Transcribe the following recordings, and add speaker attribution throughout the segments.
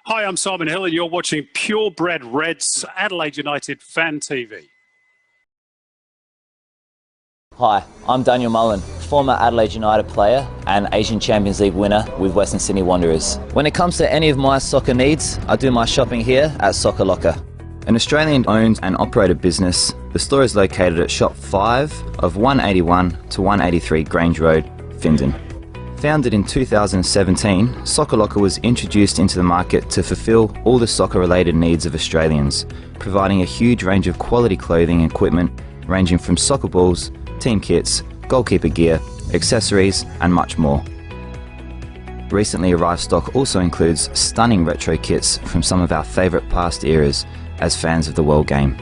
Speaker 1: Hi, I'm Simon Hill and you're watching Purebred Reds Adelaide United Fan TV.
Speaker 2: Hi, I'm Daniel Mullen, former Adelaide United player and Asian Champions League winner with Western Sydney Wanderers. When it comes to any of my soccer needs, I do my shopping here at Soccer Locker. An Australian-owned and operated business, the store is located at Shop 5 of 181 to 183 Grange Road, Findon. Founded in 2017, Soccer Locker was introduced into the market to fulfil all the soccer-related needs of Australians, providing a huge range of quality clothing and equipment ranging from soccer balls, team kits, goalkeeper gear, accessories and much more. Recently arrived stock also includes stunning retro kits from some of our favourite past eras as fans of the world game.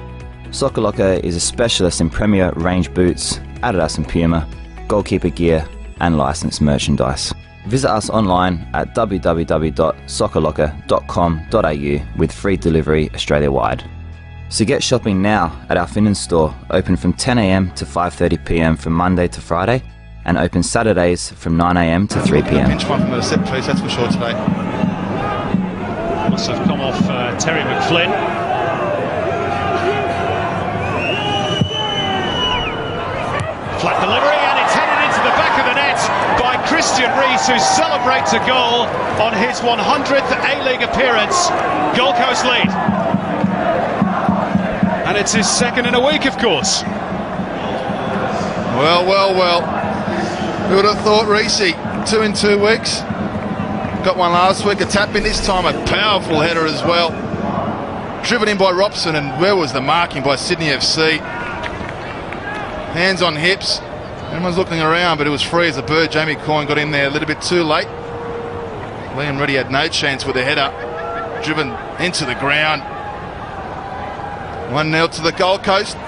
Speaker 2: Soccer Locker is a specialist in premier range boots, Adidas and Puma, goalkeeper gear and licensed merchandise. Visit us online at www.soccerlocker.com.au with free delivery Australia-wide. So get shopping now at our Findon store, open from 10 a.m. to 5:30 p.m. from Monday to Friday, and open Saturdays from 9 a.m. to 3 p.m.
Speaker 3: Pinch one from the set piece, that's for sure today.
Speaker 1: Must have come off Terry McFlynn. Flat delivery and it's headed into the back of the net by Kristian Rees, who celebrates a goal on his 100th A-League appearance. Gold Coast lead. And it's his second in a week, of course.
Speaker 3: Well. Who would have thought, Reese? 2 in 2 weeks. Got one last week, a tap in this time, a powerful header as well. Driven in by Robson, and where was the marking by Sydney FC? Hands on hips. Everyone's looking around, but it was free as a bird. Jamie Coyne got in there a little bit too late. Liam Reddy had no chance with the header. Driven into the ground. 1-0 to the Gold Coast.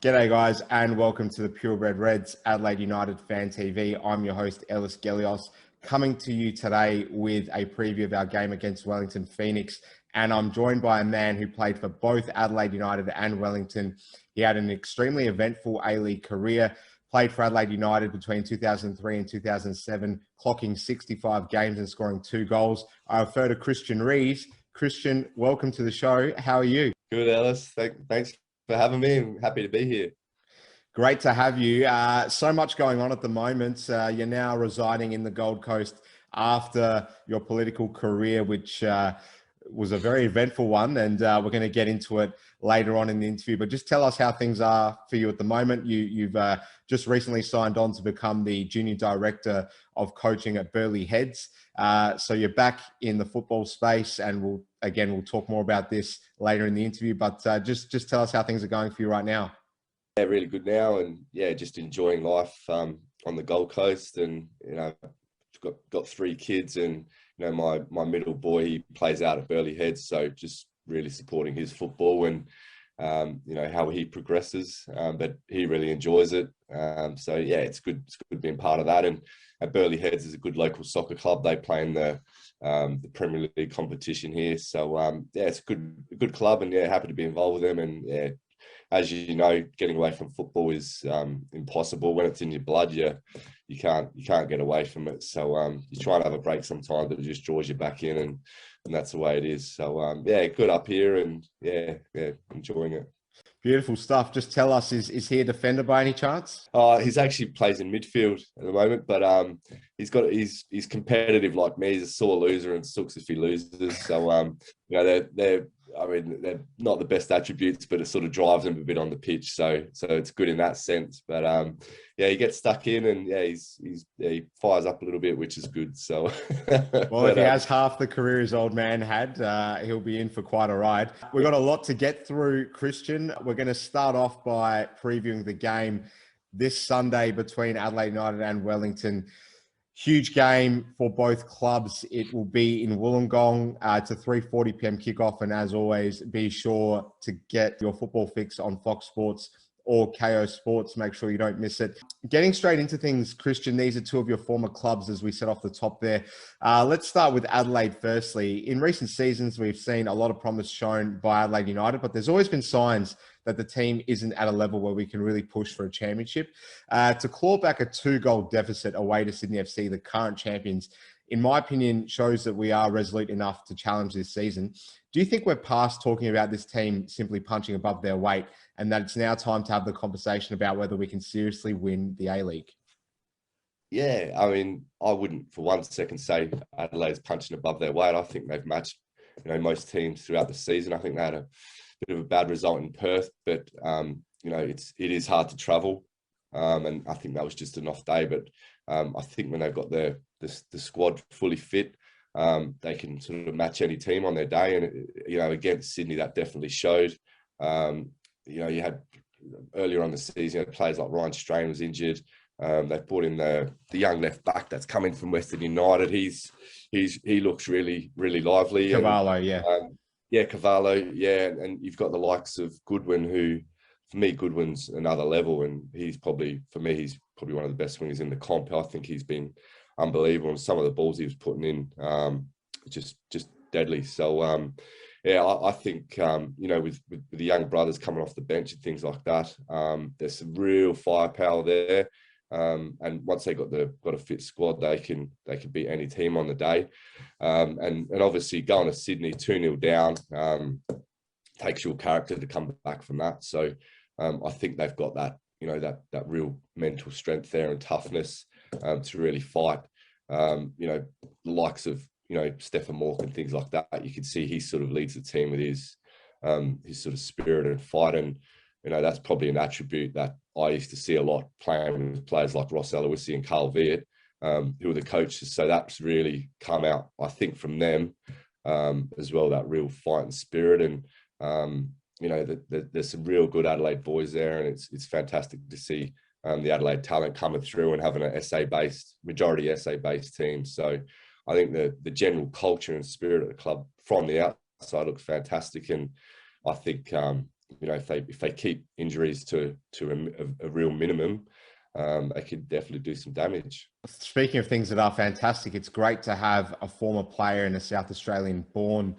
Speaker 4: G'day guys and welcome to the Purebred Reds Adelaide United Fan TV. I'm your host Ellis Gelios, coming to you today with a preview of our game against Wellington Phoenix, and I'm joined by a man who played for both Adelaide United and Wellington. He had an extremely eventful A-League career, played for Adelaide United between 2003 and 2007, clocking 65 games and scoring 2 goals. I refer to Kristian Rees. Kristian, welcome to the show. How are you?
Speaker 5: Good, Ellis. Thanks for having me. I'm happy to be here.
Speaker 4: Great to have you. So much going on at the moment. You're now residing in the Gold Coast after your political career, which was a very eventful one, and we're going to get into it later on in the interview. But just tell us how things are for you at the moment. You've just recently signed on to become the Junior Director of Coaching at Burleigh Heads. So you're back in the football space, and we'll talk more about this later in the interview. But just tell us how things are going for you right now.
Speaker 5: Yeah, really good now, and yeah, just enjoying life on the Gold Coast, and got 3 kids, and my middle boy, he plays out at Burleigh Heads, so just really supporting his football and how he progresses, but he really enjoys it. So yeah, it's good being part of that. And at Burleigh Heads is a good local soccer club. They play in the Premier League competition here, so yeah, it's a good club, and yeah, happy to be involved with them. And yeah, as you know, getting away from football is impossible. When it's in your blood, you can't get away from it. So you try and have a break sometimes, but it just draws you back in, and that's the way it is. So yeah, good up here, and yeah, enjoying it.
Speaker 4: Beautiful stuff. Just tell us, is he a defender by any chance?
Speaker 5: He's actually plays in midfield at the moment, but he's competitive like me. He's a sore loser and sucks if he loses. So they're not the best attributes, but it sort of drives him a bit on the pitch. So it's good in that sense. But yeah, he gets stuck in, and yeah, he fires up a little bit, which is good. So
Speaker 4: well, if he has half the career his old man had, he'll be in for quite a ride. We've got a lot to get through, Kristian. We're going to start off by previewing the game this Sunday between Adelaide United and Wellington. Huge game for both clubs. It will be in Wollongong. It's a 3:40 p.m. kickoff, and as always, be sure to get your football fix on Fox Sports or KO Sports. Make sure you don't miss it. Getting straight into things, Kristian, these are 2 of your former clubs, as we said off the top there. Let's start with Adelaide firstly. In recent seasons, we've seen a lot of promise shown by Adelaide United, but there's always been signs that the team isn't at a level where we can really push for a championship. To claw back a 2-goal deficit away to Sydney FC, the current champions, in my opinion, shows that we are resolute enough to challenge this season. Do you think we're past talking about this team simply punching above their weight and that it's now time to have the conversation about whether we can seriously win the A-League?
Speaker 5: Yeah, I mean, I wouldn't for one second say Adelaide's punching above their weight. I think they've matched, most teams throughout the season. I think they had a bit of a bad result in Perth, but it is hard to travel, and I think that was just an off day. But I think when they've got the squad fully fit, they can sort of match any team on their day. And against Sydney, that definitely showed. You had earlier on the season, you had players like Ryan Strain was injured. They've brought in the young left back that's coming from Western United. He looks really, really lively.
Speaker 4: Cavallo, yeah.
Speaker 5: Cavallo, yeah. And you've got the likes of Goodwin, who, for me, Goodwin's another level, and he's probably one of the best wingers in the comp. I think he's been unbelievable, and some of the balls he was putting in, just deadly. So, I think with the young brothers coming off the bench and things like that, there's some real firepower there. And once they got a fit squad, they can beat any team on the day. And obviously going to Sydney 2-0 down takes your character to come back from that. So I think they've got that that real mental strength there and toughness to really fight. The likes of Stefan Mork and things like that. You can see he sort of leads the team with his sort of spirit and fight, and that's probably an attribute that I used to see a lot playing with players like Ross Aloisi and Carl Viet, who are the coaches. So that's really come out, I think, from them as well, that real fight and spirit. And there's some real good Adelaide boys there, and it's fantastic to see the Adelaide talent coming through and having a majority SA-based team. So I think the general culture and spirit of the club from the outside looks fantastic, and I think if they keep injuries to a real minimum, they could definitely do some damage.
Speaker 4: Speaking of things that are fantastic, it's great to have a former player and a South Australian-born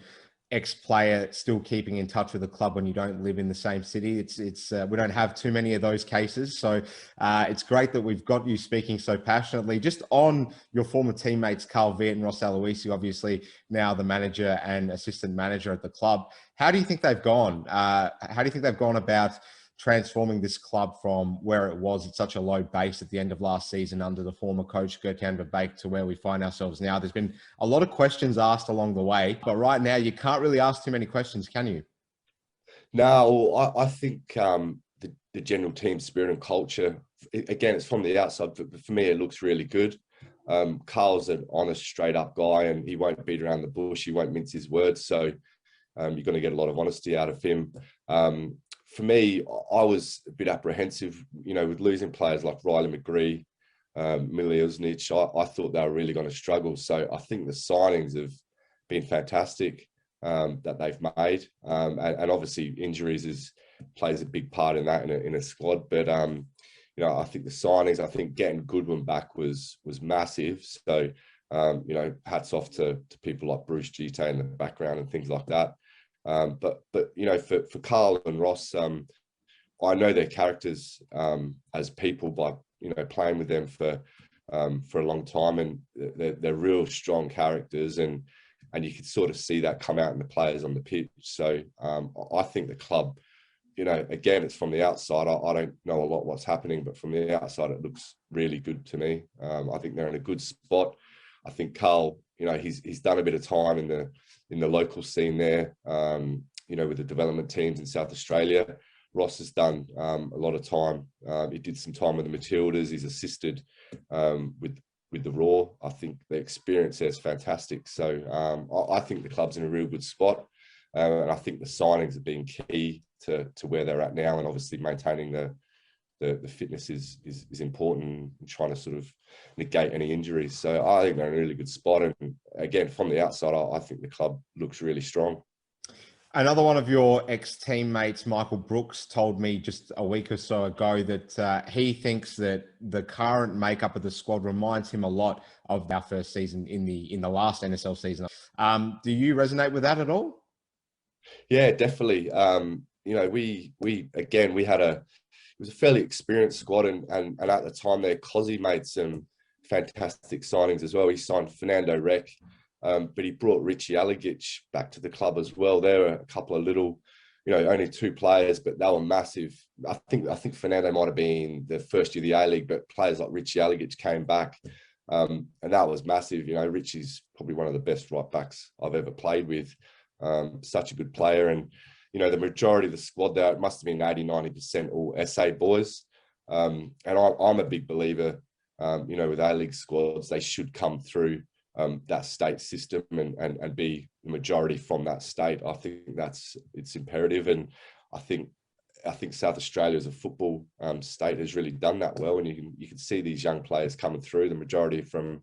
Speaker 4: ex-player still keeping in touch with the club when you don't live in the same city. It's we don't have too many of those cases, so it's great that we've got you speaking so passionately. Just on your former teammates Carl Viet and Ross Aloisi, obviously now the manager and assistant manager at the club, how do you think they've gone? How do you think they've gone about transforming this club from where it was at such a low base at the end of last season under the former coach Gertjan Verbeek to where we find ourselves now? There's been a lot of questions asked along the way, but right now you can't really ask too many questions, can you?
Speaker 5: No, I think the general team spirit and culture, again, it's from the outside, but for me it looks really good. Carl's an honest, straight up guy, and he won't beat around the bush. He won't mince his words, so you're going to get a lot of honesty out of him. For me, I was a bit apprehensive, with losing players like Riley McGree, Miliosnic. I thought they were really going to struggle. So I think the signings have been fantastic that they've made, and obviously injuries plays a big part in that in a squad. But I think the signings, I think getting Goodwin back was massive. So hats off to people like Bruce Gite in the background and things like that. But for Carl and Ross, I know their characters as people by playing with them for a long time, and they're real strong characters, and you can sort of see that come out in the players on the pitch. So I think the club, again, it's from the outside. I don't know a lot what's happening, but from the outside, it looks really good to me. I think they're in a good spot. I think Carl, he's done a bit of time in the local scene there, with the development teams in South Australia. Ross has done a lot of time. He did some time with the Matildas. He's assisted with the Raw. I think the experience there is fantastic. So I think the club's in a real good spot. And I think the signings have been key to where they're at now, and obviously maintaining the fitness is important, and trying to sort of negate any injuries. So I think they're in a really good spot. And again, from the outside, I think the club looks really strong.
Speaker 4: Another one of your ex-teammates, Michael Brooks, told me just a week or so ago that he thinks that the current makeup of the squad reminds him a lot of our first season in the last NSL season. Do you resonate with that at all?
Speaker 5: Yeah, definitely. it was a fairly experienced squad, and at the time there, Cozzy made some fantastic signings as well. He signed Fernando Rec, but he brought Richie Alagic back to the club as well. There were a couple of little, only 2 players, but they were massive. I think Fernando might have been the first year of the A-League, but players like Richie Alagic came back, and that was massive. Richie's probably one of the best right backs I've ever played with. Such a good player, and the majority of the squad there, it must have been 80-90% all SA boys. And I'm a big believer, with A-League squads, they should come through that state system and be the majority from that state. I think it's imperative, and I think South Australia as a football state has really done that well, and you can see these young players coming through, the majority from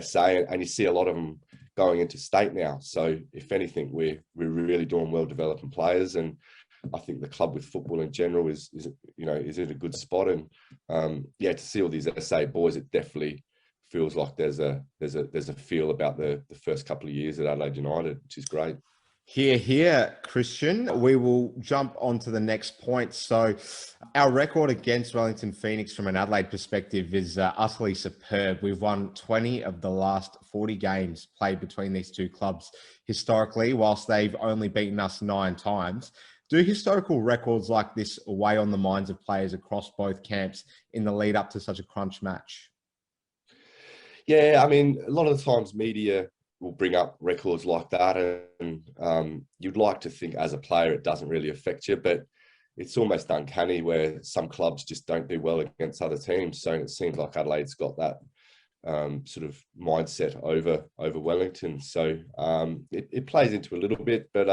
Speaker 5: SA, and you see a lot of them going into state now. So if anything, we're really doing well developing players, and I think the club with football in general is in a good spot. And to see all these SA boys, it definitely feels like there's a feel about the first couple of years at Adelaide United, which is great.
Speaker 4: Here, Kristian. We will jump on to the next point. So our record against Wellington Phoenix from an Adelaide perspective is utterly superb. We've won 20 of the last 40 games played between these two clubs historically, whilst they've only beaten us 9 times. Do historical records like this weigh on the minds of players across both camps in the lead up to such a crunch match?
Speaker 5: Yeah, I mean, a lot of the times media will bring up records like that, and you'd like to think as a player it doesn't really affect you, but it's almost uncanny where some clubs just don't do well against other teams. So it seems like Adelaide's got that sort of mindset over Wellington. So it plays into a little bit, but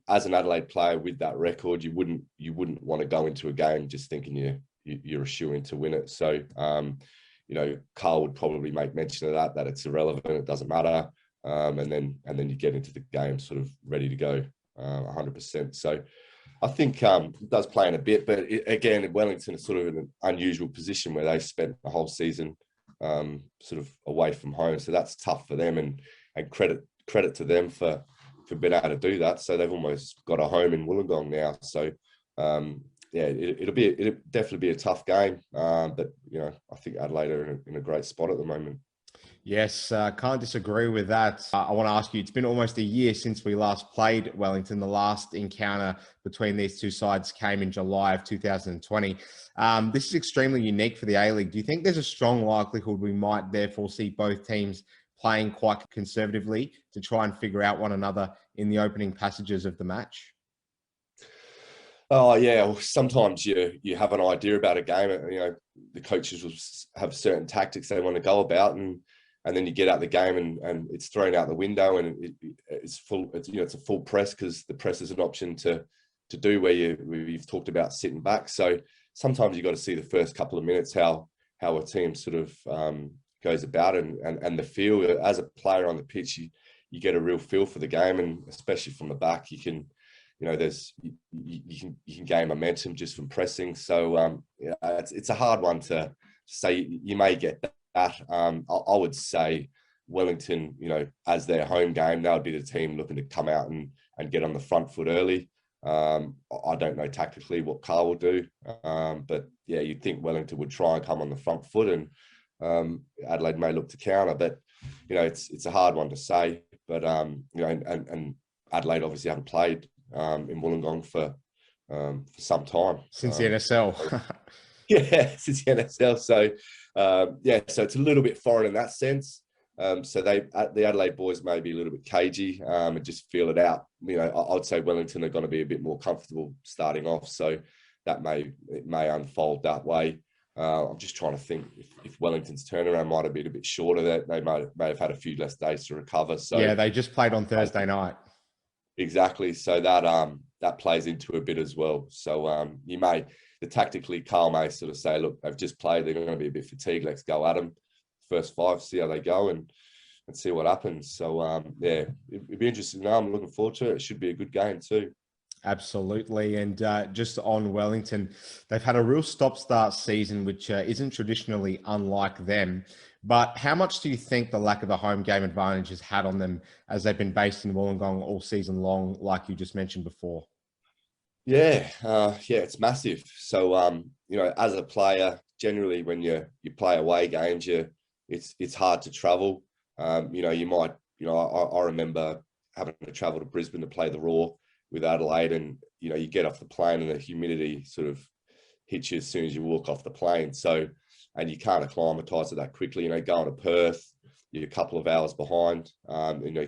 Speaker 5: as an Adelaide player with that record, you wouldn't want to go into a game just thinking you're a shoo-in to win it. So Carl would probably make mention of that it's irrelevant, it doesn't matter, and then you get into the game sort of ready to go 100%. So I think it does play in a bit, but again, Wellington is sort of in an unusual position where they spent the whole season sort of away from home, so that's tough for them, and credit to them for being able to do that. So they've almost got a home in Wollongong now. So it'll definitely be a tough game, but I think Adelaide are in a great spot at the moment.
Speaker 4: Yes, can't disagree with that. I want to ask you, it's been almost a year since we last played Wellington. The last encounter between these two sides came in July of 2020. This is extremely unique for the A-League. Do you think there's a strong likelihood we might therefore see both teams playing quite conservatively to try and figure out one another in the opening passages of the match?
Speaker 5: Oh yeah, well, sometimes you have an idea about a game. The coaches will have certain tactics they want to go about, and then you get out the game and it's thrown out the window, and it's full. It's a full press, because the press is an option to do where you've talked about sitting back. So sometimes you got to see the first couple of minutes how a team sort of goes about, and the feel as a player on the pitch. You get a real feel for the game, and especially from the back, you can. You can gain momentum just from pressing. So it's a hard one to say. You may get that. I would say Wellington, as their home game, that would be the team looking to come out and get on the front foot early. I don't know tactically what Carl will do, but yeah, you'd think Wellington would try and come on the front foot, and Adelaide may look to counter. But it's a hard one to say. But and Adelaide obviously haven't played in Wollongong for some time.
Speaker 4: Since the NSL.
Speaker 5: Yeah, since the NSL. So, so it's a little bit foreign in that sense. So the Adelaide boys may be a little bit cagey and just feel it out. I'd say Wellington are going to be a bit more comfortable starting off. So it may unfold that way. I'm just trying to think if Wellington's turnaround might have been a bit shorter, that they may have had a few less days to recover. So
Speaker 4: yeah, they just played on Thursday night.
Speaker 5: Exactly. So that plays into a bit as well. So tactically, Carl may sort of say, look, they've just played, they're going to be a bit fatigued, let's go at them. First 5, see how they go and see what happens. So it'd be interesting. I'm looking forward to it. It should be a good game too.
Speaker 4: Absolutely. And just on Wellington, they've had a real stop-start season, which isn't traditionally unlike them. But how much do you think the lack of a home game advantage has had on them, as they've been based in Wollongong all season long, like you just mentioned before?
Speaker 5: Yeah, it's massive. So, as a player, generally when you play away games, it's hard to travel. You might, I remember having to travel to Brisbane to play the Raw with Adelaide, and you get off the plane and the humidity sort of hits you as soon as you walk off the plane. So, and you can't acclimatise to that quickly. Going to Perth, you're a couple of hours behind.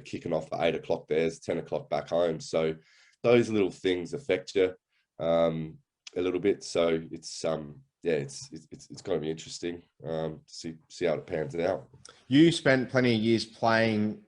Speaker 5: Kicking off at 8 o'clock there's 10 o'clock back home. So those little things affect you a little bit. So it's it's going to be interesting to see how it pans out.
Speaker 4: You spent plenty of years playing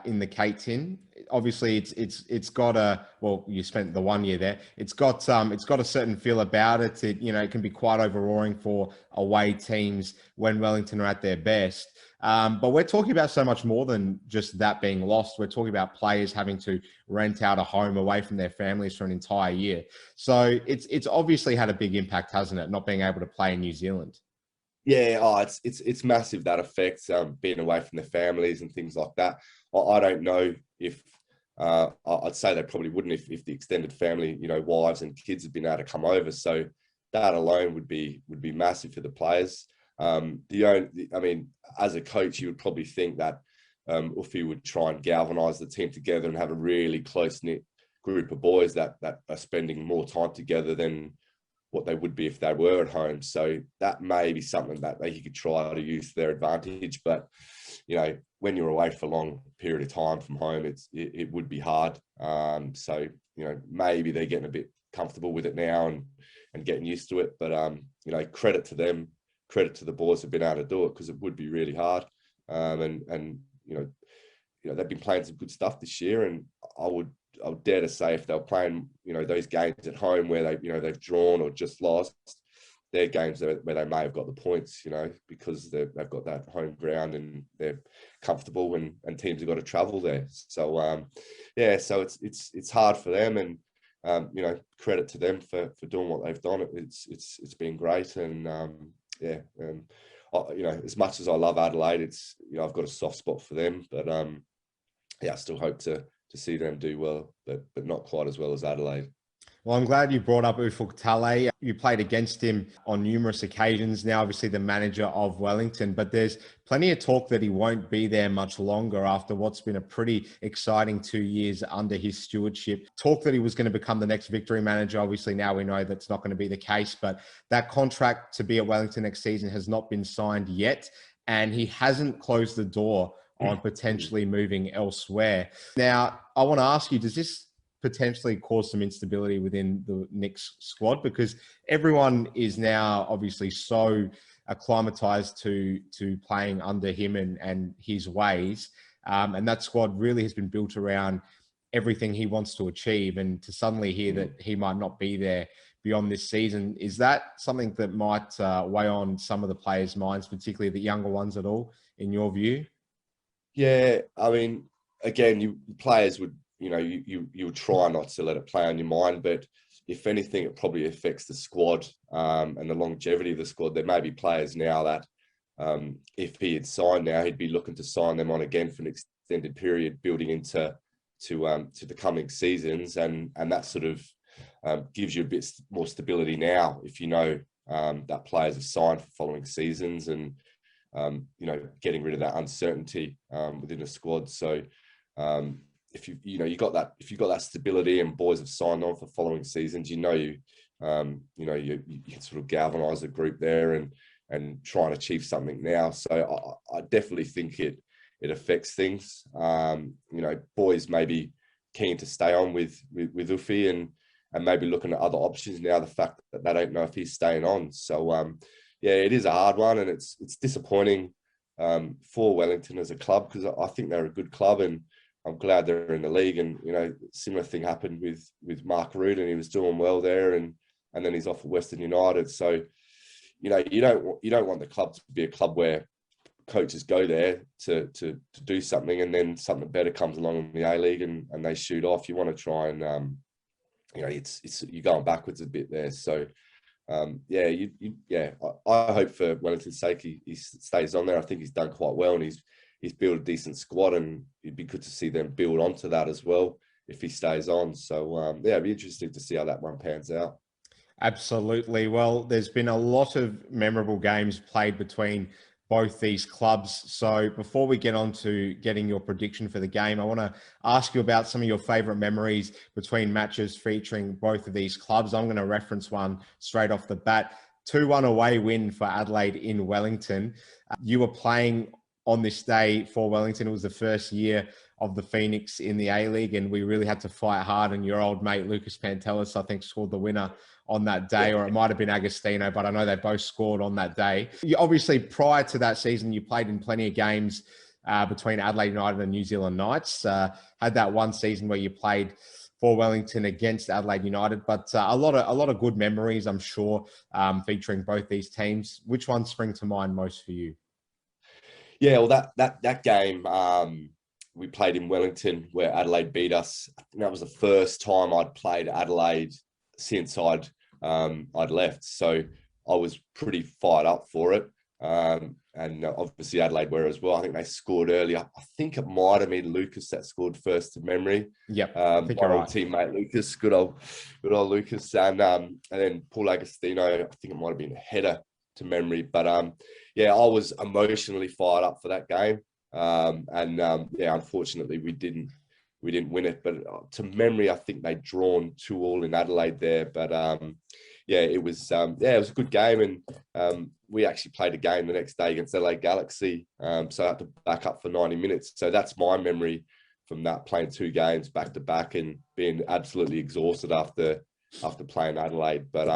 Speaker 4: in the K-Tin. Obviously, it's got a, well, you spent the 1 year there. It's got a certain feel about it. It can be quite overawing for away teams when Wellington are at their best. But we're talking about so much more than just that being lost. We're talking about players having to rent out a home away from their families for an entire year. So it's obviously had a big impact, hasn't it? Not being able to play in New Zealand.
Speaker 5: Yeah, it's massive, that affects being away from their families and things like that. I don't know if I'd say they probably wouldn't if the extended family, wives and kids had been able to come over. So that alone would be massive for the players. As a coach, you would probably think that Uffy would try and galvanise the team together and have a really close-knit group of boys that are spending more time together than what they would be if they were at home. So that may be something that they could try to use to their advantage. But, when you're away for a long period of time from home, it would be hard. So, maybe they're getting a bit comfortable with it now and getting used to it. But, credit to them, credit to the boys who've been able to do it, because it would be really hard. They've been playing some good stuff this year, and I would dare to say if they're playing, those games at home where they've drawn or just lost, they're games where they may have got the points, because they've got that home ground and they're comfortable, and teams have got to travel there. So, so it's hard for them, and credit to them for doing what they've done. It's been great, and as much as I love Adelaide, I've got a soft spot for them, but I still hope to see them do well, but not quite as well as Adelaide.
Speaker 4: Well, I'm glad you brought up Ufuk Talay. You played against him on numerous occasions. Now, obviously, the manager of Wellington, but there's plenty of talk that he won't be there much longer after what's been a pretty exciting 2 years under his stewardship. Talk that he was going to become the next victory manager. Obviously, now we know that's not going to be the case, but that contract to be at Wellington next season has not been signed yet, and he hasn't closed the door on potentially moving elsewhere. Now, I want to ask you, does this potentially cause some instability within the Knicks squad? Because everyone is now obviously so acclimatized to playing under him and his ways. And that squad really has been built around everything he wants to achieve. And to suddenly hear that he might not be there beyond this season, is that something that might weigh on some of the players' minds, particularly the younger ones at all, in your view?
Speaker 5: Yeah, again, players would, you would try not to let it play on your mind, but if anything, it probably affects the squad and the longevity of the squad. There may be players now that if he had signed now, he'd be looking to sign them on again for an extended period, building into the coming seasons, and that sort of gives you a bit more stability now if that players have signed for following seasons, and getting rid of that uncertainty within the squad. So if you've got that stability and boys have signed on for following seasons, you can sort of galvanise the group there and try and achieve something now. So I definitely think it affects things. Boys may be keen to stay on with Uffy and maybe looking at other options now, the fact that they don't know if he's staying on. So it is a hard one, and it's disappointing for Wellington as a club, because I think they're a good club, and I'm glad they're in the league. And similar thing happened with Mark Root, and he was doing well there, and then he's off at Western United. So you don't want the club to be a club where coaches go there to do something, and then something better comes along in the A-League and they shoot off. You want to try and you're going backwards a bit there. So I hope for Wellington's sake he stays on there. I think he's done quite well, and he's built a decent squad, and it'd be good to see them build onto that as well he stays on. So yeah, it'd be interesting to see how that one pans out.
Speaker 4: Absolutely. Well, there's been a lot of memorable games played between both these clubs. So before we get on to getting your prediction for the game, I want to ask you about some of your favourite memories between matches featuring both of these clubs. I'm going to reference one straight off the bat. 2-1 away win for Adelaide in Wellington. You were playing on this day for Wellington. It was the first year of the Phoenix in the A-League, and we really had to fight hard. And your old mate, Lucas Pantelis, I think, scored the winner on that day, or it might have been Agostino, but I know they both scored on that day. You, obviously, prior to that season, you played in plenty of games between Adelaide United and New Zealand Knights. Had that one season where you played for Wellington against Adelaide United, but a lot of good memories, I'm sure, featuring both these teams. Which ones spring to mind most for you?
Speaker 5: Yeah, well, that game we played in Wellington where Adelaide beat us. I think that was the first time I'd played Adelaide since I'd left, so I was pretty fired up for it. And obviously Adelaide were as well. I think they scored early. I think it might have been Lucas that scored first to memory.
Speaker 4: Yep,
Speaker 5: my
Speaker 4: I think you're right.
Speaker 5: teammate Lucas, good old Lucas, and then Paul Agostino. I think it might have been a header to memory, but yeah, I was emotionally fired up for that game. Yeah, unfortunately we didn't win it, but to memory, I think they'd drawn 2-2 in Adelaide there. But yeah, it was a good game, and we actually played a game the next day against LA Galaxy, so I had to back up for 90 minutes. So that's my memory from that, playing 2 games back to back and being absolutely exhausted after playing Adelaide. But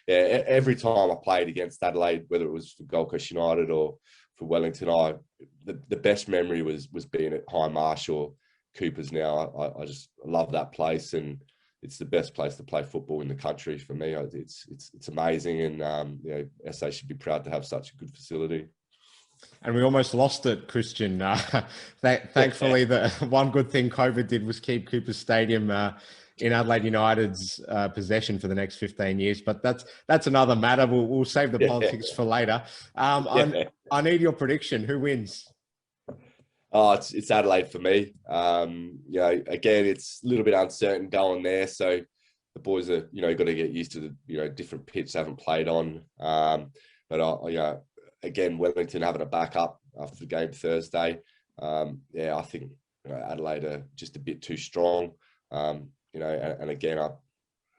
Speaker 5: yeah, every time I played against Adelaide, whether it was for Gold Coast United or for Wellington, the best memory was being at High Marsh or Coopers now. I just love that place, and it's the best place to play football in the country for me. It's amazing, and you know, SA should be proud to have such a good facility.
Speaker 4: And we almost lost it, Kristian. Thankfully, the one good thing COVID did was keep Coopers Stadium in Adelaide United's possession for the next 15 years. But that's another matter. We'll save the politics for later. I need your prediction. Who wins?
Speaker 5: Oh, it's Adelaide for me. You know, again, it's a little bit uncertain going there. So the boys are, you know, got to get used to the, you know, different pitch they haven't played on. But you know, again, Wellington having a backup after the game Thursday. Yeah, I think, you know, Adelaide are just a bit too strong. You know, and again,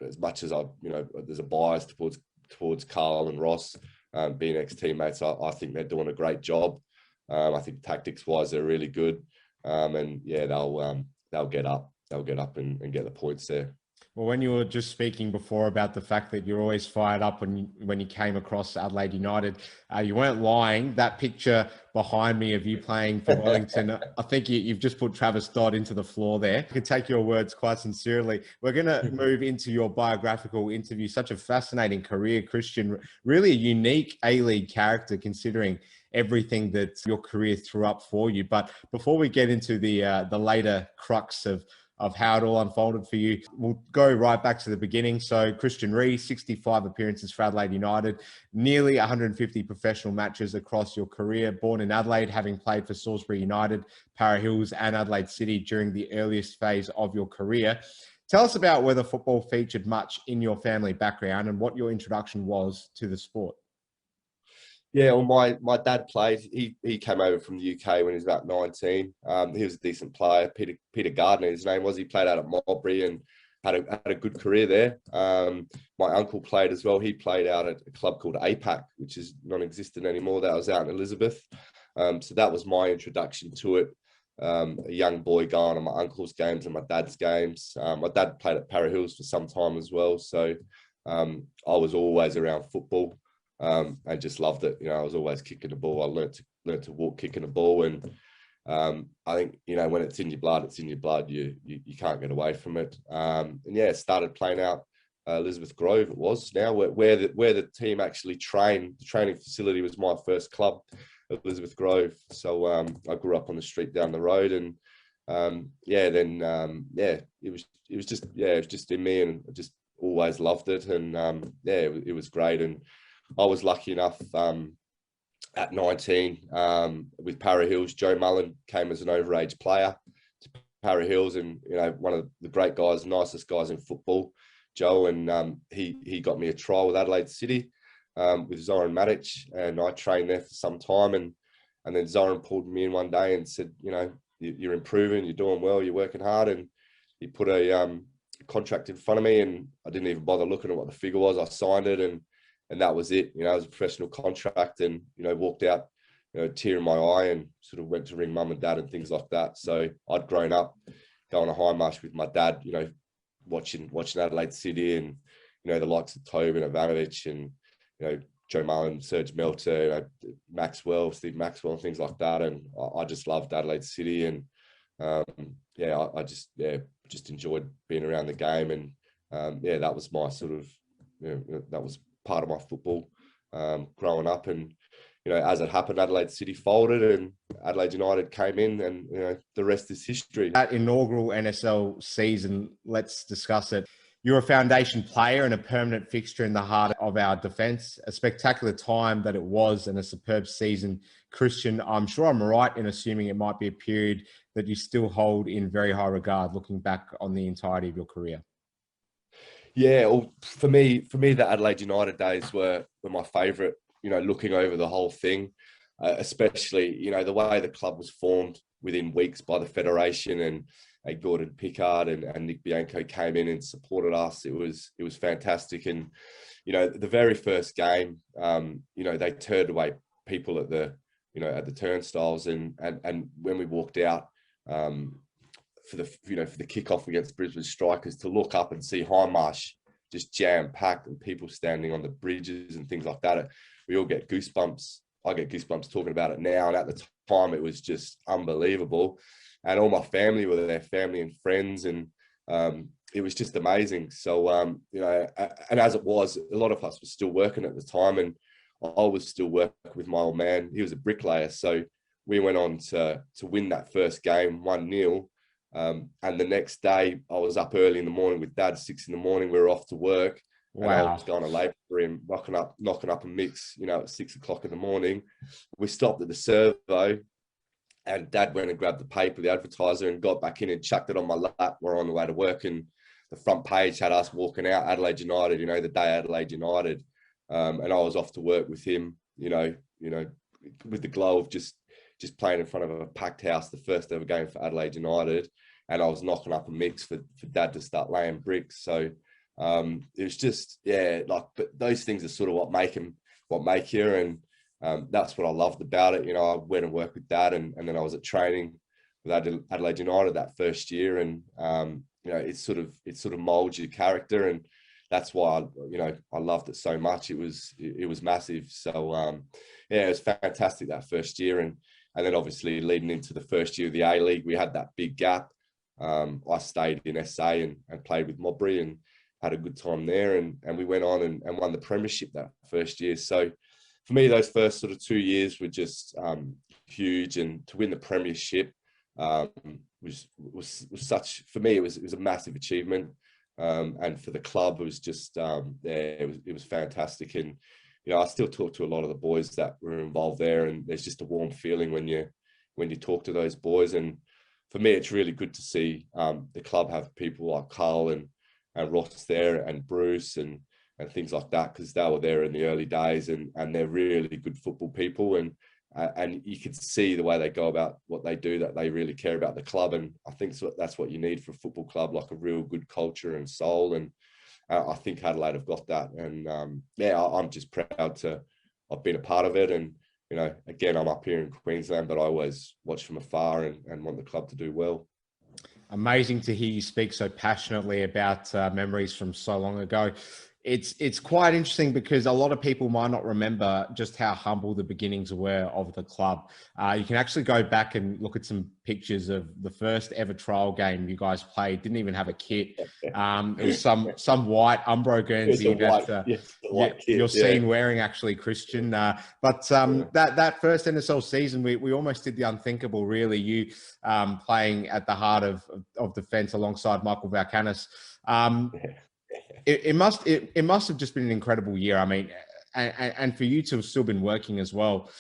Speaker 5: as much as you know, there's a bias towards Carl and Ross being ex-teammates. I think they're doing a great job. I think tactics-wise, they're really good, and yeah, they'll get up and get the points there.
Speaker 4: Well, when you were just speaking before about the fact that you're always fired up when you came across Adelaide United, you weren't lying. That picture behind me of you playing for Wellington, I think you've just put Travis Dodd into the floor there. I can take your words quite sincerely. We're going to move into your biographical interview. Such a fascinating career, Kristian. Really a unique A-League character considering everything that your career threw up for you. But before we get into the later crux of how it all unfolded for you, we'll go right back to the beginning. So Kristian Rees, 65 appearances for Adelaide United, nearly 150 professional matches across your career, born in Adelaide, having played for Salisbury United, Para Hills and Adelaide City during the earliest phase of your career. Tell us about whether football featured much in your family background and what your introduction was to the sport.
Speaker 5: Yeah, well, my dad played. He came over from the UK when he was about 19. He was a decent player. Peter Gardner, his name was. He played out at Mulberry and had a good career there. My uncle played as well. He played out at a club called APAC, which is non-existent anymore. That was out in Elizabeth. So that was my introduction to it. A young boy going on my uncle's games and my dad's games. My dad played at Para Hills for some time as well. So I was always around football. I just loved it. You know, I was always kicking the ball. I learned to walk kicking the ball, and I think, you know, when it's in your blood, it's in your blood. You can't get away from it. And yeah, started playing out Elizabeth Grove. It was now where the team actually trained. The training facility was my first club, Elizabeth Grove. So I grew up on the street down the road, and it was just in me, and I just always loved it. And it was great. And I was lucky enough at 19 with Para Hills. Joe Mullen came as an overage player to Para Hills, and one of the great guys, nicest guys in football, Joe, and he got me a trial with Adelaide City with Zoran Matic, and I trained there for some time, and then Zoran pulled me in one day and said, you're improving, you're doing well, you're working hard, and he put a contract in front of me, and I didn't even bother looking at what the figure was. I signed it, and that was it. It was a professional contract, and walked out, tear in my eye, and sort of went to ring mum and dad and things like that. So I'd grown up going to High Marsh with my dad, watching Adelaide City, and the likes of Tobin, Ivanovic, and Joe Mullen, Serge Melter, Maxwell, Steve Maxwell, and things like that. And I just loved Adelaide City, and I just enjoyed being around the game, and that was my sort of that was part of my football growing up. And as it happened, Adelaide City folded and Adelaide United came in, and the rest is history.
Speaker 4: That inaugural NSL season, let's discuss it. You're a foundation player and a permanent fixture in the heart of our defence. A spectacular time that it was, and a superb season. Kristian, I'm sure I'm right in assuming it might be a period that you still hold in very high regard, looking back on the entirety of your career.
Speaker 5: Yeah, well, for me, the Adelaide United days were my favourite. Looking over the whole thing, especially the way the club was formed within weeks by the federation, and Gordon Pickard and Nick Bianco came in and supported us. It was fantastic. And the very first game, they turned away people at the at the turnstiles, and when we walked out for the kickoff against Brisbane Strikers, to look up and see High Marsh just jam packed and people standing on the bridges and things like that, we all get goosebumps. I get goosebumps talking about it now, and at the time it was just unbelievable. And all my family were there, family and friends, and it was just amazing. So, and as it was, a lot of us were still working at the time, and I was still working with my old man. He was a bricklayer. So we went on to win that first game 1-0. And the next day I was up early in the morning with Dad, 6 in the morning. We were off to work. Wow. And I was going to labour for him, knocking up a mix, at 6 o'clock in the morning. We stopped at the servo, and Dad went and grabbed the paper, the Advertiser, and got back in and chucked it on my lap. We're on the way to work, and the front page had us walking out, Adelaide United, the day Adelaide United. And I was off to work with him, with the glow of just playing in front of a packed house, the first ever game for Adelaide United. And I was knocking up a mix for Dad to start laying bricks. So it was just, but those things are sort of what make you. And that's what I loved about it. I went and worked with Dad, and then I was at training with Adelaide United that first year. And, it sort of molds your character. And that's why, I loved it so much. It was massive. So, it was fantastic that first year. And then obviously leading into the first year of the A-League, we had that big gap. I stayed in SA and played with Mowbray and had a good time there. And we went on and won the premiership that first year. So for me, those first sort of 2 years were just huge. And to win the premiership was such, for me, it was a massive achievement. And for the club, it was just, it was fantastic. And, I still talk to a lot of the boys that were involved there, and there's just a warm feeling when you talk to those boys. And for me, it's really good to see the club have people like Carl and Ross there, and Bruce and things like that, because they were there in the early days, and they're really good football people. And you could see the way they go about what they do, that they really care about the club. And I think that's what you need for a football club, like a real good culture and soul. And I think Adelaide have got that. And I'm just proud to have been a part of it. And, again, I'm up here in Queensland, but I always watch from afar and want the club to do well.
Speaker 4: Amazing to hear you speak so passionately about memories from so long ago. It's quite interesting because a lot of people might not remember just how humble the beginnings were of the club. You can actually go back and look at some pictures of the first ever trial game you guys played. Didn't even have a kit. It was some white Umbro Guernsey that you're seen wearing, actually, Kristian. But that first NSL season, we almost did the unthinkable, really. You playing at the heart of defence alongside Michael Valkanis. It must have just been an incredible year. I mean, and for you to have still been working as well,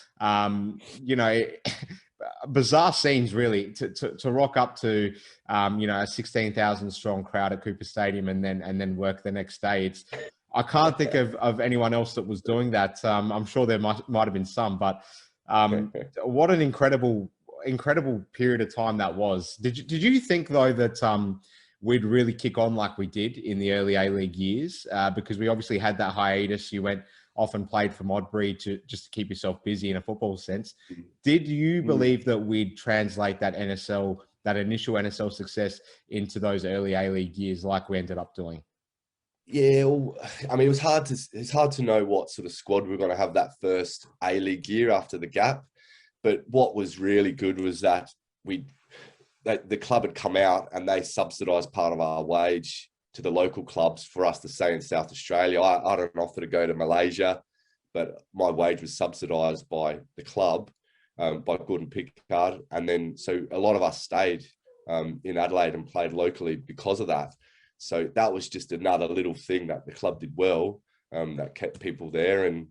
Speaker 4: bizarre scenes, really, to rock up to, a 16,000 strong crowd at Cooper Stadium and then work the next day. I can't think of anyone else that was doing that. I'm sure there might have been some, but what an incredible period of time that was. Did you think though that we'd really kick on like we did in the early A-League years? Because we obviously had that hiatus. You went off and played for Modbury just to keep yourself busy in a football sense. Did you believe that we'd translate that initial NSL success into those early A-League years like we ended up doing?
Speaker 5: Yeah, well, I mean, it's hard to know what sort of squad we're going to have that first A-League year after the gap. But what was really good was that the club had come out and they subsidised part of our wage to the local clubs for us to stay in South Australia. I had an offer to go to Malaysia, but my wage was subsidised by the club, by Gordon Pickard. And then, so a lot of us stayed in Adelaide and played locally because of that. So that was just another little thing that the club did well, that kept people there. And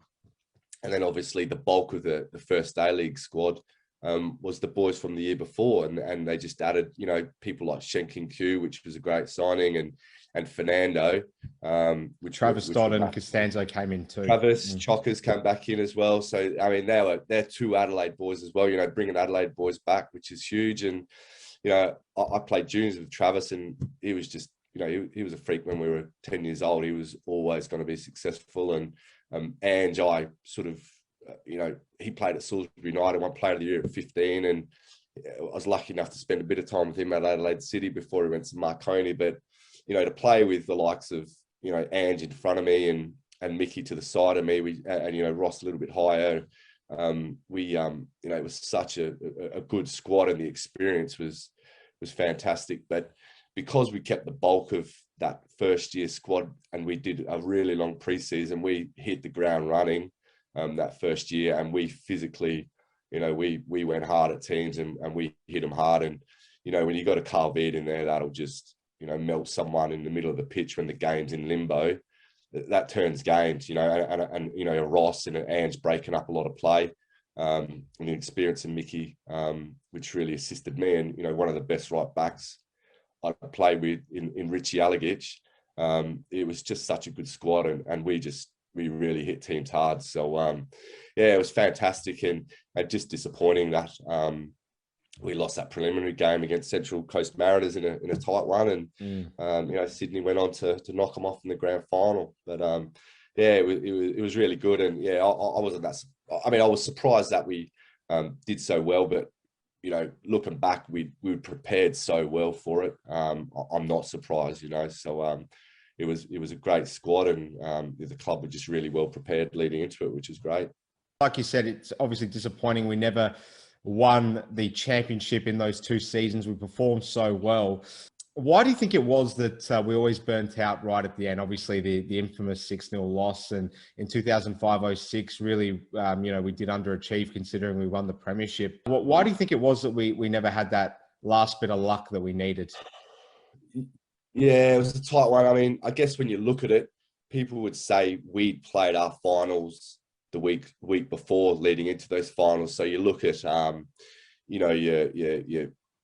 Speaker 5: then obviously the bulk of the first A-League squad was the boys from the year before. And they just added, people like Shenkin Q, which was a great signing, and Fernando.
Speaker 4: Travis Dodd and Costanzo came in too.
Speaker 5: Travis, Chockers came back in as well. So, I mean, they're two Adelaide boys as well, bringing Adelaide boys back, which is huge. And, I played juniors with Travis and he was just, he was a freak when we were 10 years old. He was always going to be successful. And Ange, I sort of, he played at Salisbury United, won Player of the Year at 15. And I was lucky enough to spend a bit of time with him at Adelaide City before he went to Marconi. But, to play with the likes of, Ange in front of me and Mickey to the side of me, and Ross a little bit higher, it was such a good squad and the experience was fantastic. But because we kept the bulk of that first year squad and we did a really long preseason, we hit the ground running that first year, and we physically, we went hard at teams and we hit them hard. And, when you got a Carl Veed in there, that'll just, melt someone in the middle of the pitch when the game's in limbo. That turns games, and Ross and Ange breaking up a lot of play, and the experience of Mickey, which really assisted me. And, one of the best right backs I played with in Richie Allegich. It was just such a good squad, and we really hit teams hard. So, it was fantastic and just disappointing that we lost that preliminary game against Central Coast Mariners in a tight one. And, Sydney went on to knock them off in the grand final. But, it was really good. And, I wasn't that... I mean, I was surprised that we did so well, but, looking back, we prepared so well for it. I'm not surprised, So it was a great squad, and the club were just really well prepared leading into it, which is great.
Speaker 4: Like you said, it's obviously disappointing. We never won the championship in those 2 seasons. We performed so well. Why do you think it was that we always burnt out right at the end? Obviously, the infamous 6-0 loss, and in 2005-06, really, we did underachieve considering we won the premiership. Why do you think it was that we never had that last bit of luck that we needed?
Speaker 5: Yeah, it was a tight one. I mean, I guess when you look at it, people would say we played our finals the week before leading into those finals. So you look at, your